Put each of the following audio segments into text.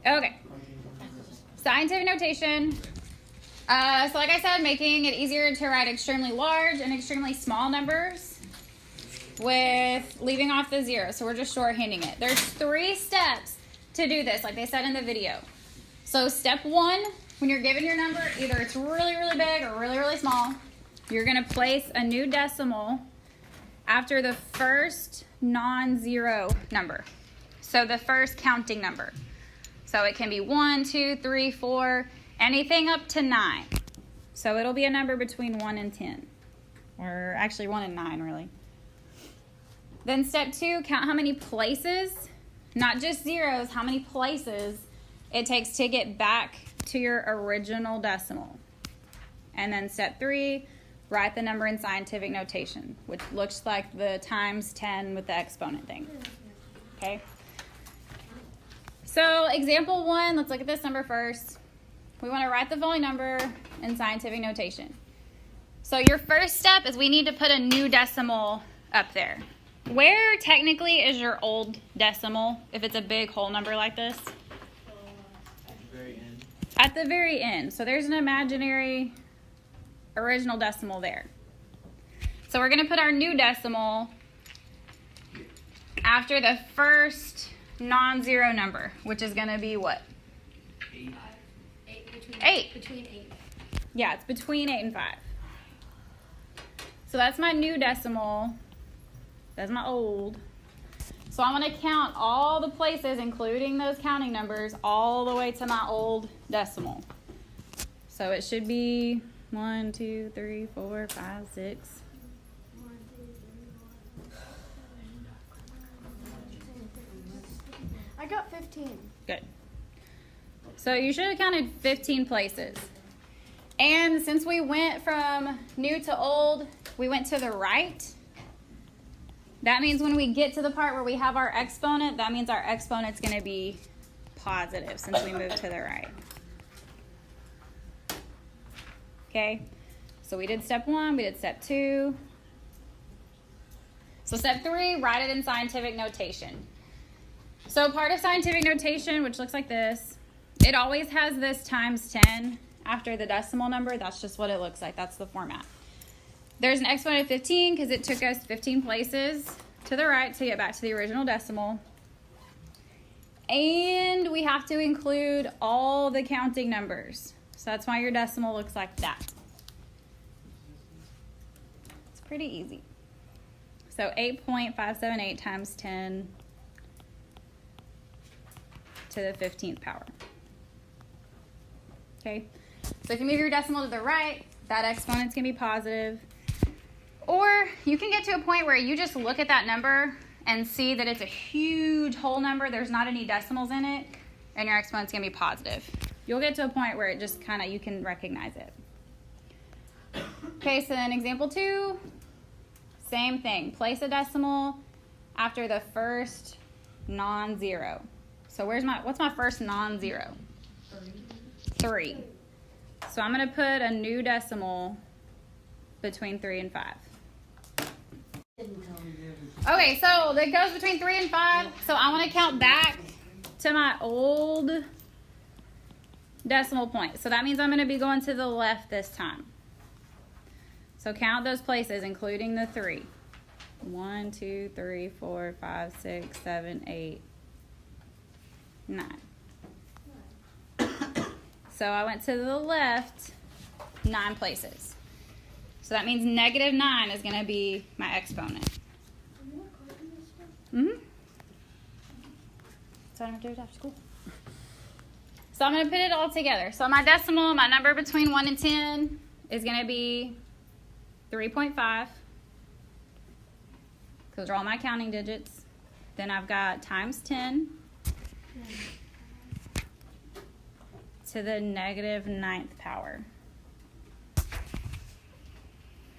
Okay. Scientific notation. So like I said, making it easier to write extremely large and extremely small numbers with leaving off the zero. So we're just shorthanding it. There's 3 steps to do this, like they said in the video. So step 1, when you're given your number, either it's really, really big or really, really small, you're going to place a new decimal after the first non-zero number. So the first counting number. So it can be 1, 2, 3, 4, anything up to 9. So it'll be a number between 1 and 10. Or actually 1 and 9, really. Then step 2, count how many places, not just zeros, how many places it takes to get back to your original decimal. And then step 3, write the number in scientific notation, which looks like the times 10 with the exponent thing. Okay? So example 1, let's look at this number first. We want to write the following number in scientific notation. So your first step is we need to put a new decimal up there. Where technically is your old decimal if it's a big whole number like this? At the very end. At the very end. So there's an imaginary original decimal there. So we're going to put our new decimal after the first non-zero number, which is going to be what? 8. Between 8. Yeah, it's between 8 and 5. So that's my new decimal. That's my old. So I want to count all the places, including those counting numbers, all the way to my old decimal. So it should be 1, 2, 3, 4, 5, 6. I got 15. Good. So you should have counted 15 places. And since we went from new to old, we went to the right. That means when we get to the part where we have our exponent, that means our exponent's going to be positive since we moved to the right. Okay, so we did step 1, we did step 2. So step 3, write it in scientific notation. So part of scientific notation, which looks like this, it always has this times 10 after the decimal number. That's just what it looks like. That's the format. There's an exponent of 15 because it took us 15 places to the right to get back to the original decimal. And we have to include all the counting numbers. So that's why your decimal looks like that. It's pretty easy. So 8.578 times 10 to the 15th power. Okay, so if you move your decimal to the right, that exponent's going to be positive. Or you can get to a point where you just look at that number and see that it's a huge whole number, there's not any decimals in it, and your exponent's going to be positive. You'll get to a point where it just kind of, you can recognize it. Okay, so then example 2, same thing. Place a decimal after the first non-zero. So what's my first non-zero? 3. So I'm going to put a new decimal between 3 and 5. Okay, so that goes between 3 and 5. So I want to count back to my old decimal point. So that means I'm going to be going to the left this time. So count those places, including the 3. 1, 2, 3, 4, 5, 6, 7, 8, 9. So I went to the left 9 places. So that means negative 9 is going to be my exponent. So I don't have to do it after school. So I'm going to put it all together. So my decimal, my number between 1 and 10 is going to be 3.5. Those are all my counting digits. Then I've got times 10 to the negative 9th power.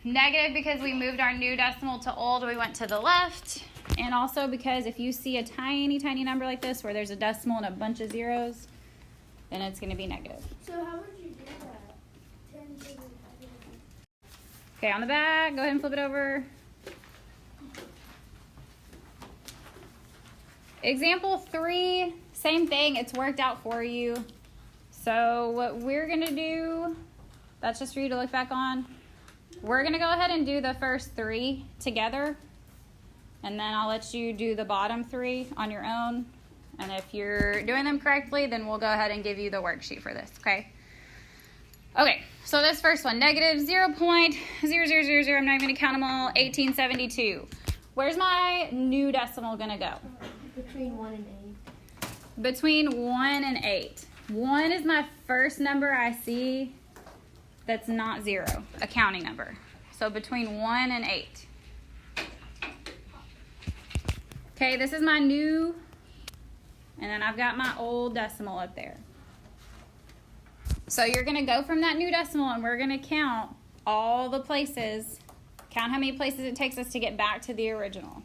Negative because we moved our new decimal to old, we went to the left. And also because if you see a tiny, tiny number like this where there's a decimal and a bunch of zeros, then it's going to be negative. So how would you do that? 10 to the Okay, on the back, go ahead and flip it over. Example 3, same thing. It's worked out for you. So what we're going to do, that's just for you to look back on. We're going to go ahead and do the first 3 together. And then I'll let you do the bottom 3 on your own. And if you're doing them correctly, then we'll go ahead and give you the worksheet for this, okay? Okay, so this first one, negative 0.0000, I'm not even going to count them all, 1872. Where's my new decimal going to go? Between 1 and 8. Between 1 and 8. 1 is my first number I see that's not 0, a counting number. So between 1 and 8. Okay, this is my new, and then I've got my old decimal up there. So you're going to go from that new decimal, and we're going to count all the places, count how many places it takes us to get back to the original.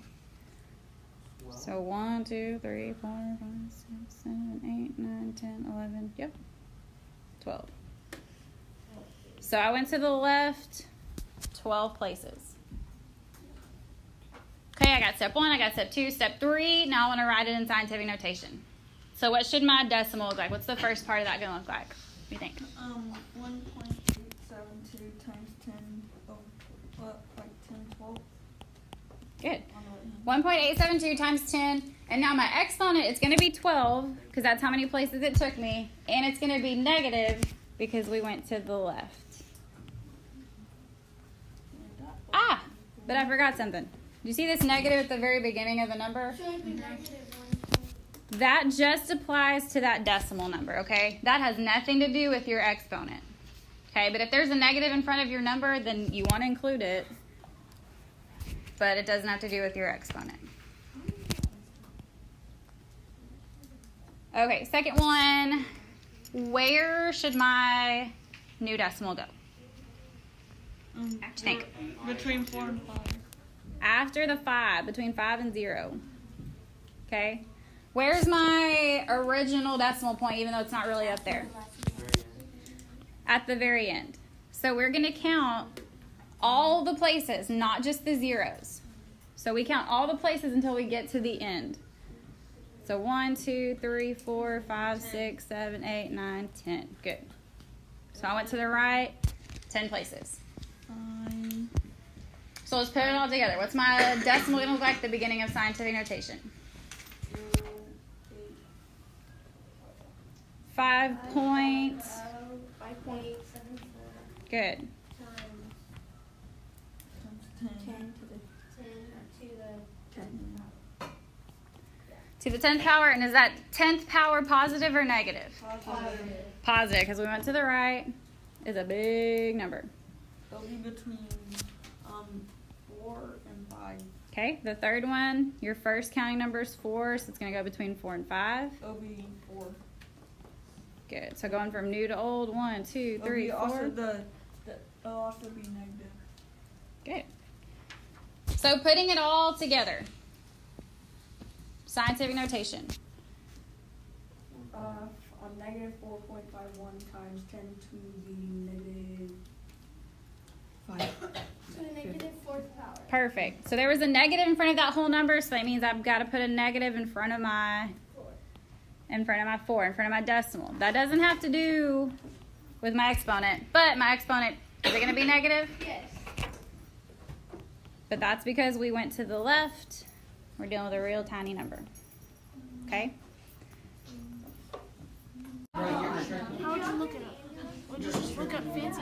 So 1, 2, 3, 4, 5, 6, 7, 8, 9, 10, 11, yep, 12. So I went to the left 12 places. Okay, I got step 1, I got step 2, step 3. Now I want to write it in scientific notation. So what should my decimal look like? What's the first part of that going to look like? What do you think? 1.872 times 10, like 10, 12. Good. 1.872 times 10. And now my exponent is going to be 12 because that's how many places it took me. And it's going to be negative because we went to the left. Ah, but I forgot something. Do you see this negative at the very beginning of the number? Should be negative 1. That just applies to that decimal number, okay? That has nothing to do with your exponent. Okay, but if there's a negative in front of your number, then you want to include it. But it doesn't have to do with your exponent. Okay, second one. Where should my new decimal go? What do you think? Between 4 and 5. After the 5, between 5 and 0. Okay? Where's my original decimal point, even though it's not really up there? At the very end. So we're going to count all the places, not just the zeros. So we count all the places until we get to the end. So 1, 2, 3, 4, 5, 6, 7, 8, 9, 10. Good. So I went to the right, 10 places. So let's put it all together. What's my decimal going to look like at the beginning of scientific notation? 5.8. 5.874 Good. times 10 to the 10 To the 10th power, and is that 10th power positive or negative? positive. Positive, because we went to the right, is a big number. It'll be between 4 and 5. Okay, the third one, your first counting number is 4, so it's going to go between 4 and 5. It'll be 4. Good. So going from new to old, 1, 2, 3, 4. It'll also be negative. Good. So putting it all together. Scientific notation. Negative 4.51 times 10 to the negative 5. To the negative 4th power. Perfect. So there was a negative in front of that whole number, so that means I've got to put a negative in front of my 4, in front of my decimal. That doesn't have to do with my exponent, but my exponent, is it going to be negative? Yes. But that's because we went to the left. We're dealing with a real tiny number. Okay? How would you look it up? Would you just look up fancy?